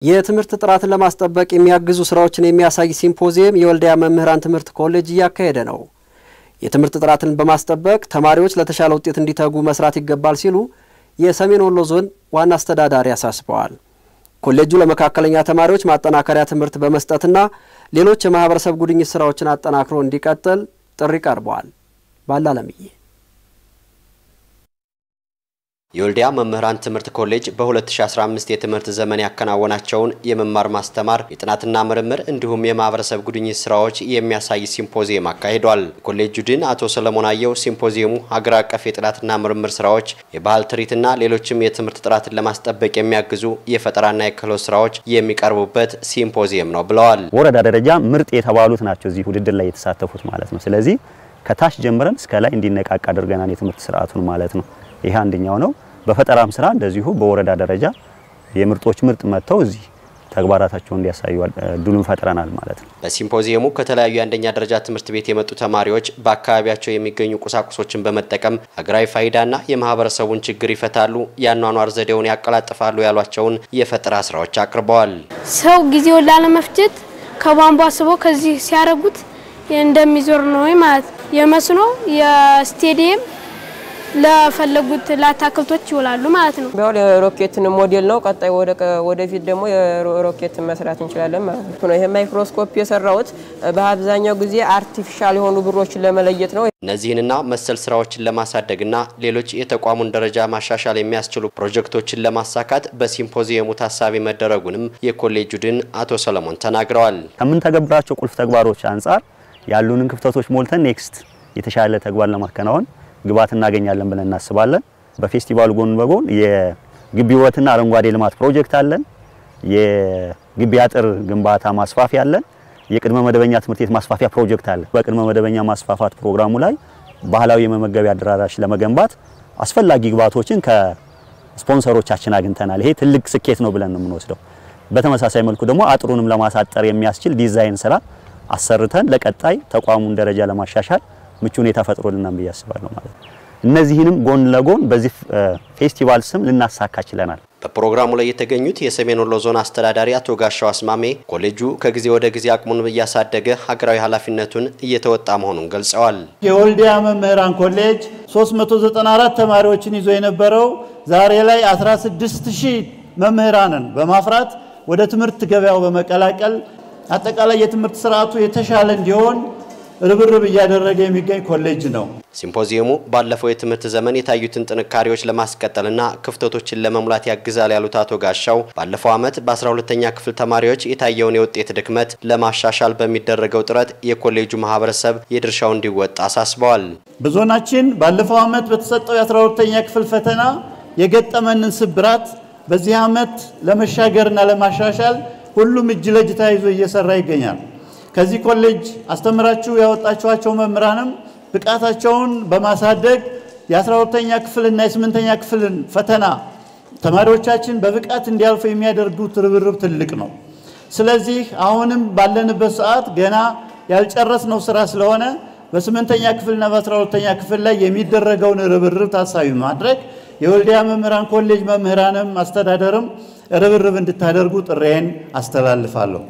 የትምህርት ጥራትን ለማስጠበቅ የሚያግዙ ስራዎችን የሚያሳይ ሲምፖዚየም የወልዲያ መምህራን ትምህርት ኮሌጅ ያካሄደ ነው። የትምህርት ጥራትን በማስጠበቅ ተማሪዎች ለተሻለ ውጤት እንዲተጉ መስራት ይገባል ሲሉ የሰሜን ወሎ ዞን ዋና አስተዳዳሪ አሳስበዋል። ኮሌጁ ለመካከለኛ ተማሪዎች ማጠናከሪያ ትምህርት በመስጠትና ሌሎች የማህበረሰብ ጉድኝት ስራዎችን አጠናክሮ እንዲቀጥል ጥሪ ቀርቧል። ባላለምዬ የወልዲያ መምህራን ትምህርት ኮሌጅ በ2015 የትምህርት ዘመን ያከናወናቸውን የመማር ማስተማር የጥናትና ምርምር እንዲሁም የማህበረሰብ ጉድኝት ስራዎች የሚያሳይ ሲምፖዚየም አካሂዷል። ኮሌጁ ዲን አቶ ሰለሞን አየው ሲምፖዚየሙ ሀገር አቀፍ የጥናትና ምርምር ስራዎች፣ የባህል ትርኢትና ሌሎችም የትምህርት ጥራትን ለማስጠበቅ የሚያግዙ የፈጠራና የክህሎት ስራዎች የሚቀርቡበት ሲምፖዚየም ነው ብለዋል። ወረዳ ደረጃ ምርጥ የተባሉት ናቸው እዚህ ውድድር ላይ የተሳተፉት ማለት ነው። ስለዚህ ከታች ጀምረን እስከ ላይ እንዲነቃቃ አድርገናል የትምህርት ስርዓቱን ማለት ነው። ይሄ አንደኛው ነው። በፈጠራም ስራ እንደዚሁ በወረዳ ደረጃ የምርጦች ምርጥ መጥተው እዚህ ተግባራታቸውን እንዲያሳዩ ዱሉን ፈጥረናል ማለት ነው። በሲምፖዚየሙ ከተለያዩ አንደኛ ደረጃ ትምህርት ቤት የመጡ ተማሪዎች በአካባቢያቸው የሚገኙ ቁሳቁሶችን በመጠቀም ሀገራዊ ፋይዳና የማህበረሰቡን ችግር ይፈታሉ፣ የአኗኗር ዘዴውን ያቀላጥፋሉ ያሏቸውን የፈጠራ ስራዎች አቅርበዋል። ሰው ጊዜውን ላለመፍጀት ከቧንቧ ስቦ ከዚህ ሲያረጉት እንደሚዞር ነው ማለት የመስኖ የስቴዲየም ለፈለጉት ለአታክልቶች ይውላሉ ማለት ነው። ቢሆን የሮኬትን ሞዴል ነው። ቀጣይ ወደፊት ደግሞ የሮኬት መስራት እንችላለን ማለት ነው። ይሄ ማይክሮስኮፕ የሰራውት በአብዛኛው ጊዜ አርቲፊሻል የሆኑ ብሮችን ለመለየት ነው። እነዚህንና መሰል ስራዎችን ለማሳደግና ሌሎች የተቋሙን ደረጃ ማሻሻል የሚያስችሉ ፕሮጀክቶችን ለማሳካት በሲምፖዚየሙ ታሳቢ መደረጉንም የኮሌጁ ዲን አቶ ሰለሞን ተናግረዋል። ከምን ተገብራቸው ቁልፍ ተግባሮች አንፃር ያሉንን ክፍተቶች ሞልተን ኔክስት የተሻለ ተግባር ለማከናወን ግባት እናገኛለን ብለን እናስባለን። በፌስቲቫሉ ጎን በጎን የግቢ ውበትና አረንጓዴ ልማት ፕሮጀክት አለን። የግቢ አጥር ግንባታ ማስፋፊያ አለን። የቅድመ መደበኛ ትምህርት ቤት ማስፋፊያ ፕሮጀክት አለ። በቅድመ መደበኛ ማስፋፋት ፕሮግራሙ ላይ ባህላዊ የመመገቢያ አዳራሽ ለመገንባት አስፈላጊ ግባቶችን ከስፖንሰሮቻችን አግኝተናል። ይሄ ትልቅ ስኬት ነው ብለን ነው የምንወስደው። በተመሳሳይ መልኩ ደግሞ አጥሩንም ለማሳጠር የሚያስችል ዲዛይን ስራ አሰርተን ለቀጣይ ተቋሙን ደረጃ ለማሻሻል ምቹ ሁኔታ ፈጥሮልናል ብዬ አስባለሁ ማለት ነው። እነዚህንም ጎን ለጎን በዚህ ፌስቲቫል ስም ልናሳካ ችለናል። በፕሮግራሙ ላይ የተገኙት የሰሜን ወሎ ዞን አስተዳዳሪ አቶ ጋሻው አስማሜ ኮሌጁ ከጊዜ ወደ ጊዜ አቅሙን እያሳደገ ሀገራዊ ኃላፊነቱን እየተወጣ መሆኑን ገልጸዋል። የወልዲያ መምህራን ኮሌጅ 394 ተማሪዎችን ይዞ የነበረው ዛሬ ላይ 16000 መምህራንን በማፍራት ወደ ትምህርት ገበያው በመቀላቀል አጠቃላይ የትምህርት ስርዓቱ የተሻለ እንዲሆን ርብርብ እያደረገ የሚገኝ ኮሌጅ ነው። ሲምፖዚየሙ ባለፈው የትምህርት ዘመን የታዩትን ጥንካሬዎች ለማስቀጠልና ክፍተቶችን ለመሙላት ያግዛል ያሉት አቶ ጋሻው ባለፈው ዓመት በ12ኛ ክፍል ተማሪዎች የታየውን የውጤት ድክመት ለማሻሻል በሚደረገው ጥረት የኮሌጁ ማህበረሰብ የድርሻውን እንዲወጣ አሳስበዋል። በዞናችን ባለፈው ዓመት በተሰጠው የ12ኛ ክፍል ፈተና የገጠመንን ስብራት በዚህ ዓመት ለመሻገርና ለማሻሻል ሁሉም እጅ ለእጅ ተያይዞ እየሰራ ይገኛል። ከዚህ ኮሌጅ አስተምራችሁ ያወጣችኋቸው መምህራንም ብቃታቸውን በማሳደግ የ12ኛ ክፍልና የ8ኛ ክፍልን ፈተና ተማሪዎቻችን በብቃት እንዲያልፉ የሚያደርጉት ርብርብ ትልቅ ነው። ስለዚህ አሁንም ባለንበት ሰዓት ገና ያልጨረስነው ስራ ስለሆነ በ8ኛ ክፍልና በ12ኛ ክፍል ላይ የሚደረገውን ርብርብ ታሳቢ ማድረግ የወልዲያ መምህራን ኮሌጅ መምህራንም አስተዳደርም ርብርብ እንድታደርጉ ጥሬን አስተላልፋለሁ።